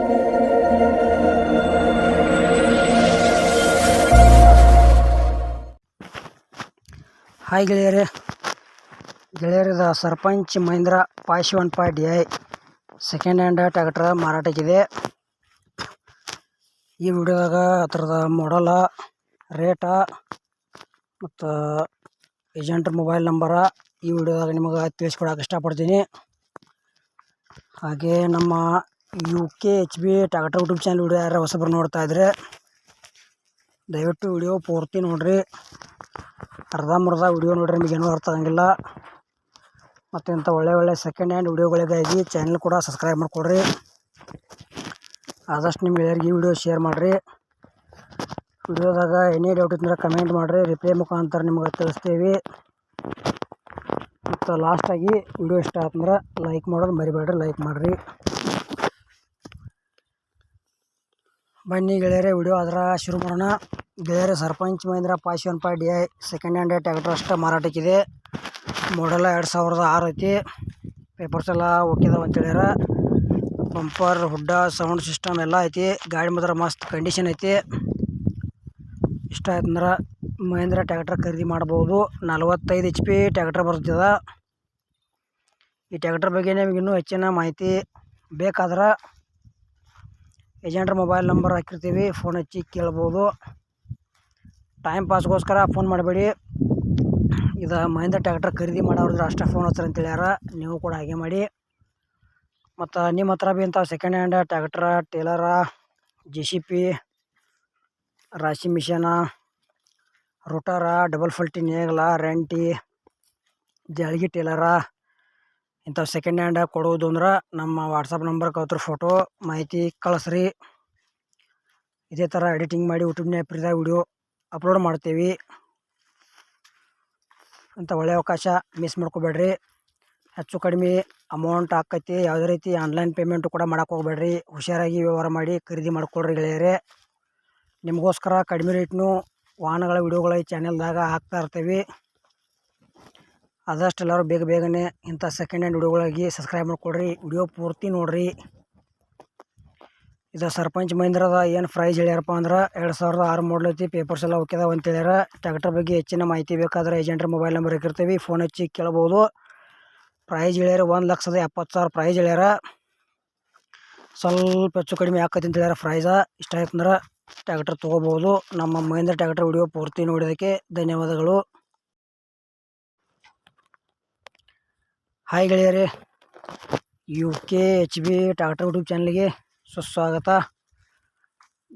Hi ಗೆಳೆಯರೇ, ಗೆಳೆಯರದ Sarpanch Mahindra 575DI second hand tractor ಮಾರಾಟಕ್ಕಿದೆ. ಈ ವಿಡಿಯೋದಾಗ ಅದರದ ಮಾಡಲ, ರೇಟ ಮತ್ತು ಏಜೆಂಟ್ರ ಮೊಬೈಲ್ ನಂಬರ ಈ ವಿಡಿಯೋದಾಗ ನಿಮಗೆ ತಿಳಿಸ್ಕೊಡಕ್ಕೆ ಇಷ್ಟಪಡ್ತೀನಿ. ಹಾಗೆ ನಮ್ಮ UKHB tractor YouTube channel video ಯಾರು ಹೊಸಬರು ನೋಡ್ತಾ ಇದ್ರೆ ದಯವಿಟ್ಟು ವಿಡಿಯೋ ಪೂರ್ತಿ ನೋಡ್ರಿ. ಅರ್ಧಂಬರ್ಧ ವಿಡಿಯೋ ನೋಡ್ರಿ, ನಿಮಗೇನೂ ಅರ್ಥ ಆಗಂಗಿಲ್ಲ. ಮತ್ತು ಇಂಥ ಒಳ್ಳೆ ಸೆಕೆಂಡ್ ಹ್ಯಾಂಡ್ ವಿಡಿಯೋಗಳಿಗಾಗಿ ಚಾನಲ್ ಕೂಡ ಸಬ್ಸ್ಕ್ರೈಬ್ ಮಾಡಿಕೊಡ್ರಿ. ಆದಷ್ಟು ನಿಮ್ಮ ಗೆಳೆಯರಿಗೆ ಈ ವಿಡಿಯೋ ಶೇರ್ ಮಾಡಿರಿ. ವಿಡಿಯೋದಾಗ ಏನೇ ಡೌಟ್ ಇದ್ರೆ ಕಮೆಂಟ್ ಮಾಡಿರಿ, ರಿಪ್ಲೈ ಮುಖಾಂತರ ನಿಮ್ಗೆ ತಿಳಿಸ್ತೀವಿ. ಮತ್ತು ಲಾಸ್ಟಾಗಿ ವಿಡಿಯೋ ಇಷ್ಟ ಆತಂದ್ರೆ ಲೈಕ್ ಮಾಡೋದು ಮರಿಬೇಡ್ರಿ, ಲೈಕ್ ಮಾಡಿರಿ. ಬನ್ನಿ ಗೆಳೆಯರೇ, ವಿಡಿಯೋ ಅದರ ಶುರು ಮಾಡೋಣ. ಗೆಳೆಯರೇ, sarpanch Mahindra 575DI second hand tractor ಅಷ್ಟೇ ಮಾರಾಟಕ್ಕಿದೆ. ಮಾಡಲ 2006 ಐತಿ. ಪೇಪರ್ಸ್ ಎಲ್ಲ ಓಕೆದಾವ ಅಂತೇಳ್ಯಾರ. ಬಂಪರ್, ಹುಡ್ಡ, ಸೌಂಡ್ ಸಿಸ್ಟಮ್ ಎಲ್ಲ ಐತಿ. ಗಾಡಿ ಮಾತ್ರ ಮಸ್ತ್ ಕಂಡೀಷನ್ ಐತಿ. ಇಷ್ಟ ಆಯ್ತಂದ್ರೆ ಮಹೀಂದ್ರ ಟ್ರ್ಯಾಕ್ಟರ್ ಖರೀದಿ ಮಾಡ್ಬೋದು. 45 HP ಟ್ರ್ಯಾಕ್ಟರ್ ಬರ್ತದ. ಈ ಟ್ರ್ಯಾಕ್ಟರ್ ಬಗ್ಗೆ ನಿಮಗೆ ಇನ್ನೂ ಹೆಚ್ಚಿನ ಮಾಹಿತಿ ಬೇಕಾದ್ರೆ ಏಜೆಂಟ್ರ ಮೊಬೈಲ್ ನಂಬರ್ ಹಾಕಿರ್ತೀವಿ, ಫೋನ್ ಹಚ್ಚಿ ಕೇಳ್ಬೋದು. ಟೈಮ್ ಪಾಸ್ಗೋಸ್ಕರ ಫೋನ್ ಮಾಡಬೇಡಿ. ಇದು ಮಹೀಂದ್ರ ಟ್ರ್ಯಾಕ್ಟರ್ ಖರೀದಿ ಮಾಡೋರಿದ್ರೆ ಅಷ್ಟೇ ಫೋನ್ ಹಚ್ತಾರೆ ಅಂತೇಳ್ಯಾರ. ನೀವು ಕೂಡ ಹಾಗೆ ಮಾಡಿ. ಮತ್ತು ನಿಮ್ಮ ಹತ್ರ ಭೀ ಇಂಥ ಸೆಕೆಂಡ್ ಹ್ಯಾಂಡ್ ಟ್ರ್ಯಾಕ್ಟರ, ಟೇಲರ, JCP, ರಾಶಿ ಮಿಷನ, ರೋಟರ, ಡಬಲ್ ಫಲ್ಟಿ ನೇಗಲ, ರೆಂಟಿ, ಜಾಳ್ಗಿ ಟೇಲರ ಇಂಥ ಸೆಕೆಂಡ್ ಹ್ಯಾಂಡ್ ಕೊಡುವುದು ಅಂದ್ರೆ ನಮ್ಮ ವಾಟ್ಸಪ್ ನಂಬರ್ಗೆ ಅವ್ರ ಫೋಟೋ ಮಾಹಿತಿ ಕಳಿಸ್ರಿ. ಇದೇ ಥರ ಎಡಿಟಿಂಗ್ ಮಾಡಿ ಯೂಟ್ಯೂಬ್ನಾಗ ಫ್ರೀದಾಗ ವಿಡಿಯೋ ಅಪ್ಲೋಡ್ ಮಾಡ್ತೀವಿ. ಇಂಥ ಒಳ್ಳೆಯ ಅವಕಾಶ ಮಿಸ್ ಮಾಡ್ಕೋಬೇಡ್ರಿ. ಹೆಚ್ಚು ಕಡಿಮೆ ಅಮೌಂಟ್ ಆಕೈತಿ. ಯಾವುದೇ ರೀತಿ ಆನ್ಲೈನ್ ಪೇಮೆಂಟು ಕೂಡ ಮಾಡೋಕೆ ಹೋಗ್ಬೇಡ್ರಿ. ಹುಷಾರಾಗಿ ವ್ಯವಹಾರ ಮಾಡಿ ಖರೀದಿ ಮಾಡ್ಕೊಳ್ರಿ ಗೆಳೆಯರೇ. ನಿಮಗೋಸ್ಕರ ಕಡಿಮೆ ರೇಟ್ನು ವಾಹನಗಳ ವಿಡಿಯೋಗಳ ಈ ಚಾನೆಲ್ದಾಗ ಹಾಕ್ತಾ ಇರ್ತೀವಿ. ಆದಷ್ಟು ಎಲ್ಲರೂ ಬೇಗನೆ ಇಂಥ ಸೆಕೆಂಡ್ ಹ್ಯಾಂಡ್ ವಿಡಿಯೋಗಳಿಗೆ ಸಬ್ಸ್ಕ್ರೈಬ್ ಮಾಡ್ಕೊಳ್ರಿ. ವಿಡಿಯೋ ಪೂರ್ತಿ ನೋಡಿರಿ. ಇದು ಸರ್ಪಂಚ್ ಮಹೀಂದ್ರದ ಏನು ಪ್ರೈಸ್ ಹೇಳ್ಯಾರಪ್ಪ ಅಂದ್ರೆ 2006 ಮಾಡಲ್ ಐತಿ. ಪೇಪರ್ಸ್ ಎಲ್ಲ ಓಕೆದಾವ ಅಂತ ಹೇಳ್ಯಾರ. ಟ್ರ್ಯಾಕ್ಟರ್ ಬಗ್ಗೆ ಹೆಚ್ಚಿನ ಮಾಹಿತಿ ಬೇಕಾದ್ರೆ ಏಜೆಂಟ್ರ ಮೊಬೈಲ್ ನಂಬರ್ ಹಾಕಿರ್ತೀವಿ, ಫೋನ್ ಹಚ್ಚಿ ಕೇಳ್ಬೋದು. ಪ್ರೈಸ್ ಹೇಳ್ಯಾರ 1,70,000 ಪ್ರೈಸ್ ಹೇಳ್ಯಾರ. ಸ್ವಲ್ಪ ಹೆಚ್ಚು ಕಡಿಮೆ ಆಕೈತಿ ಅಂತ ಹೇಳ್ಯಾರ ಪ್ರೈಸ. ಇಷ್ಟ ಆಯ್ತಂದ್ರೆ ಟ್ರ್ಯಾಕ್ಟರ್ ತೊಗೋಬೋದು. ನಮ್ಮ ಮಹೀಂದ್ರ ಟ್ರ್ಯಾಕ್ಟರ್ ವಿಡಿಯೋ ಪೂರ್ತಿ ನೋಡೋದಕ್ಕೆ ಧನ್ಯವಾದಗಳು. ಹಾಯ್ ಗೆಳೆಯರೇ, UKHB ಟ್ರ್ಯಾಕ್ಟರ್ ಯೂಟ್ಯೂಬ್ ಚಾನಲ್ಗೆ ಸುಸ್ವಾಗತ.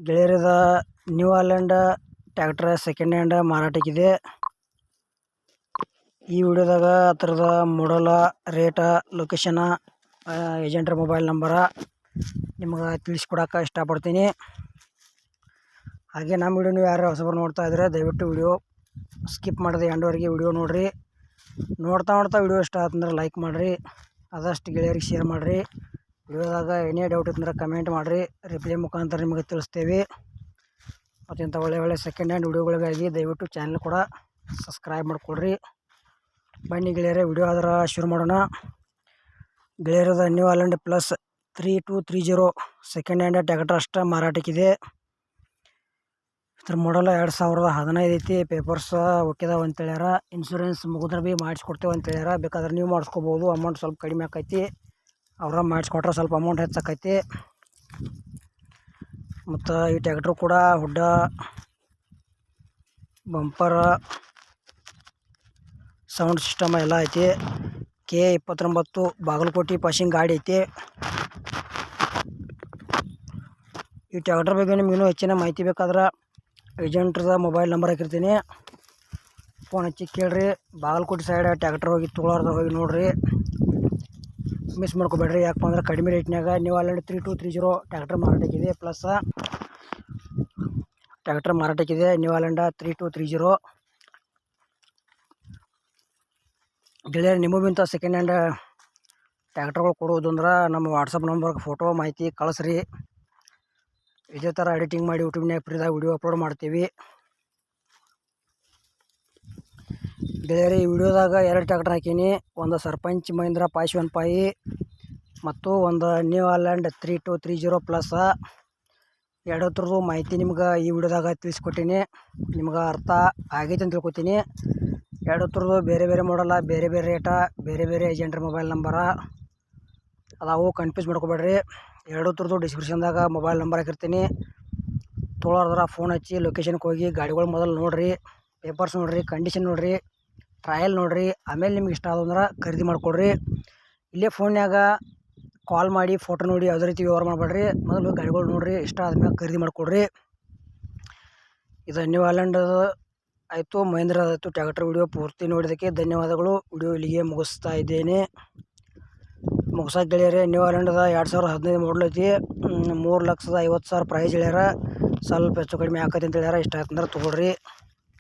ಗೆಳೆಯರದ New Holland tractor second hand ಮಾರಾಟಕ್ಕಿದೆ. ಈ ವಿಡಿಯೋದಾಗ ಅದರದ ಮಾಡಲ, ರೇಟ, ಲೊಕೇಶನ, ಏಜೆಂಟ್ರ ಮೊಬೈಲ್ ನಂಬರ ನಿಮ್ಗೆ ತಿಳಿಸ್ಕೊಡಕ್ಕೆ ಇಷ್ಟಪಡ್ತೀನಿ. ಹಾಗೆ ನಮ್ಮ ವಿಡಿಯೋ ನೀವು ಯಾರು ಹೊಸಬರು ನೋಡ್ತಾ ಇದ್ರೆ ದಯವಿಟ್ಟು ವಿಡಿಯೋ ಸ್ಕಿಪ್ ಮಾಡದೆ ಎಂಡ್ವರೆಗೆ ವಿಡಿಯೋ ನೋಡಿರಿ. ನೋಡ್ತಾ ವಿಡಿಯೋ ಇಷ್ಟ ಆತಂದ್ರೆ ಲೈಕ್ ಮಾಡಿರಿ. ಆದಷ್ಟು ಗೆಳೆಯರಿಗೆ ಶೇರ್ ಮಾಡಿರಿ. ವಿಡಿಯೋದಾಗ ಏನೇ ಡೌಟ್ ಇತ್ತಂದ್ರೆ ಕಮೆಂಟ್ ಮಾಡಿರಿ, ರಿಪ್ಲೈ ಮುಖಾಂತರ ನಿಮಗೆ ತಿಳಿಸ್ತೀವಿ. ಮತ್ತು ಇಂಥ ಒಳ್ಳೆ ಸೆಕೆಂಡ್ ಹ್ಯಾಂಡ್ ವಿಡಿಯೋಗಳಿಗಾಗಿ ದಯವಿಟ್ಟು ಚಾನಲ್ ಕೂಡ ಸಬ್ಸ್ಕ್ರೈಬ್ ಮಾಡಿಕೊಡ್ರಿ. ಬನ್ನಿ ಗೆಳೆಯರೇ, ವಿಡಿಯೋ ಅದರ ಶುರು ಮಾಡೋಣ. ಗೆಳೆಯರದ New Holland plus 3230 second hand tractor ಅಷ್ಟೇ ಮಾರಾಟಕ್ಕಿದೆ. ಇದ್ರ ಮಾಡಲ 2015 ಐತಿ. ಪೇಪರ್ಸ್ ಓಕೆದಾವ ಅಂತೇಳ್ಯಾರ. ಇನ್ಶೂರೆನ್ಸ್ ಮುಗಿದ್ರೆ ಭೀ ಮಾಡಿಸ್ಕೊಡ್ತೇವೆ ಅಂತೇಳ್ಯಾರ. ಬೇಕಾದ್ರೆ ನೀವು ಮಾಡಿಸ್ಕೋಬೋದು. ಅಮೌಂಟ್ ಸ್ವಲ್ಪ ಕಡಿಮೆ ಆಕೈತಿ. ಅವ್ರ ಮಾಡಿಸ್ಕೊಟ್ರೆ ಸ್ವಲ್ಪ ಅಮೌಂಟ್ ಹೆಚ್ಚಾಕೈತಿ. ಮತ್ತು ಈ ಟ್ರ್ಯಾಕ್ಟ್ರು ಕೂಡ ಹುಡ್ಡ, ಬಂಪರ, ಸೌಂಡ್ ಸಿಸ್ಟಮ್ ಎಲ್ಲ ಐತಿ. K29 ಬಾಗಲಕೋಟೆ ಪಾಸಿಂಗ್ ಗಾಡಿ ಐತಿ. ಈ ಟ್ರ್ಯಾಕ್ಟರ್ ಬಗ್ಗೆ ನಿಮ್ಗೆ ಇನ್ನೂ ಹೆಚ್ಚಿನ ಮಾಹಿತಿ ಬೇಕಾದ್ರೆ ಏಜೆಂಟ್ರದ ಮೊಬೈಲ್ ನಂಬರ್ ಹಾಕಿರ್ತೀನಿ, ಫೋನ್ ಹಚ್ಚಿ ಕೇಳ್ರಿ. ಬಾಗಲಕೋಟೆ ಸೈಡ್ ಟ್ರ್ಯಾಕ್ಟರ್ ಹೋಗಿ ತೊಗೊಳೋರ್ದಾಗ ಹೋಗಿ ನೋಡಿರಿ, ಮಿಸ್ ಮಾಡ್ಕೋಬೇಡ್ರಿ. ಯಾಕಪ್ಪ ಅಂದ್ರೆ ಕಡಿಮೆ ರೇಟ್ನಾಗ ನ್ಯೂ ಹಾಲೆಂಡ್ 3230 ಟ್ರ್ಯಾಕ್ಟರ್ ಮಾರಾಟಕ್ಕಿದೆ. ಪ್ಲಸ್ ಟ್ರ್ಯಾಕ್ಟರ್ ಮಾರಾಟಕ್ಕಿದೆ ನ್ಯೂ ಹಾಲೆಂಡ್ 3230. ಗೆಳೆಯರು, ನಿಮಗೂ ಇಂಥ ಸೆಕೆಂಡ್ ಹ್ಯಾಂಡ್ ಟ್ರ್ಯಾಕ್ಟರ್ಗಳು ಕೊಡುವುದು ಅಂದ್ರೆ ನಮ್ಮ ವಾಟ್ಸಪ್ ನಂಬರ್ಗೆ ಫೋಟೋ ಮಾಹಿತಿ ಕಳಿಸ್ರಿ. ಇದೇ ಥರ ಎಡಿಟಿಂಗ್ ಮಾಡಿ ಯೂಟ್ಯೂಬ್ನಾಗ ಫ್ರೀದಾಗ ವಿಡಿಯೋ ಅಪ್ಲೋಡ್ ಮಾಡ್ತೀವಿ. ಗೆಳೆಯರಿ, ಈ ವಿಡಿಯೋದಾಗ 2 ಟ್ರ್ಯಾಕ್ಟರ್ ಹಾಕೀನಿ. ಒಂದು ಸರ್ಪಂಚ್ ಮಹೀಂದ್ರ 575 ಮತ್ತು ಒಂದು ನ್ಯೂ ಹಾಲೆಂಡ್ 3230 ಪ್ಲಸ್ ಎರಡತ್ರದ್ದು ಮಾಹಿತಿ ನಿಮ್ಗೆ ಈ ವಿಡಿಯೋದಾಗ ತಿಳಿಸ್ಕೊಟ್ಟೀನಿ. ನಿಮ್ಗೆ ಅರ್ಥ ಆಗೈತೆ ಅಂತ ತಿಳ್ಕೊತೀನಿ. ಎರಡತ್ರದ್ದು ಬೇರೆ ಬೇರೆ ಮಾಡಲ್ಲ, ಬೇರೆ ಬೇರೆ ರೇಟ, ಬೇರೆ ಬೇರೆ ಏಜೆಂಟ್ರ ಮೊಬೈಲ್ ನಂಬರ ಅದಾವು, ಕನ್ಫ್ಯೂಸ್ ಮಾಡ್ಕೊಬೇಡ್ರಿ. ಎರಡತ್ರದ್ದು ಡಿಸ್ಕ್ರಿಪ್ಷನ್ದಾಗ ಮೊಬೈಲ್ ನಂಬರ್ ಹಾಕಿರ್ತೀನಿ. ತೊಗೊಳೋದ್ರ ಫೋನ್ ಹಚ್ಚಿ ಲೊಕೇಶನ್ಗೆ ಹೋಗಿ ಗಾಡಿಗಳು ಮೊದಲು ನೋಡಿರಿ, ಪೇಪರ್ಸ್ ನೋಡಿರಿ, ಕಂಡೀಷನ್ ನೋಡಿರಿ, ಟ್ರಯಲ್ ನೋಡಿರಿ. ಆಮೇಲೆ ನಿಮ್ಗೆ ಇಷ್ಟ ಆದಂದ್ರೆ ಖರೀದಿ ಮಾಡ್ಕೊಡ್ರಿ. ಇಲ್ಲೇ ಫೋನ್ಯಾಗ ಕಾಲ್ ಮಾಡಿ ಫೋಟೋ ನೋಡಿ ಯಾವುದೇ ರೀತಿ ವ್ಯವಹಾರ ಮಾಡಬೇಡ್ರಿ. ಮೊದಲು ಗಾಡಿಗಳು ನೋಡಿರಿ, ಇಷ್ಟ ಆದ್ಮೇಲೆ ಖರೀದಿ ಮಾಡಿಕೊಡ್ರಿ. ಇದು ನ್ಯೂ ಹಾಲೆಂಡ್ ಆಯಿತು, ಮಹೇಂದ್ರ ಆಯಿತು ಟ್ರ್ಯಾಕ್ಟರ್ ವಿಡಿಯೋ ಪೂರ್ತಿ ನೋಡಿದ್ದಕ್ಕೆ ಧನ್ಯವಾದಗಳು. ವಿಡಿಯೋ ಇಲ್ಲಿಗೆ ಮುಗಿಸ್ತಾ ಇದ್ದೇನೆ. ಮುಗಿಸೋಕೆ ಗೆಳೆಯರೆ, ನ್ಯೂ ಹಾಲೆಂಡದ 2015 ಮಾಡಲ್ ಐತಿ. 3,50,000 ಪ್ರೈಸ್ ಹೇಳ್ಯಾರ. ಸ್ವಲ್ಪ ಹೆಚ್ಚು ಕಡಿಮೆ ಆಕೈತಿ ಅಂತ ಹೇಳ್ಯಾರ. ಇಷ್ಟ ಆಯ್ತಂದ್ರೆ ತೊಗೊಳ್ರಿ.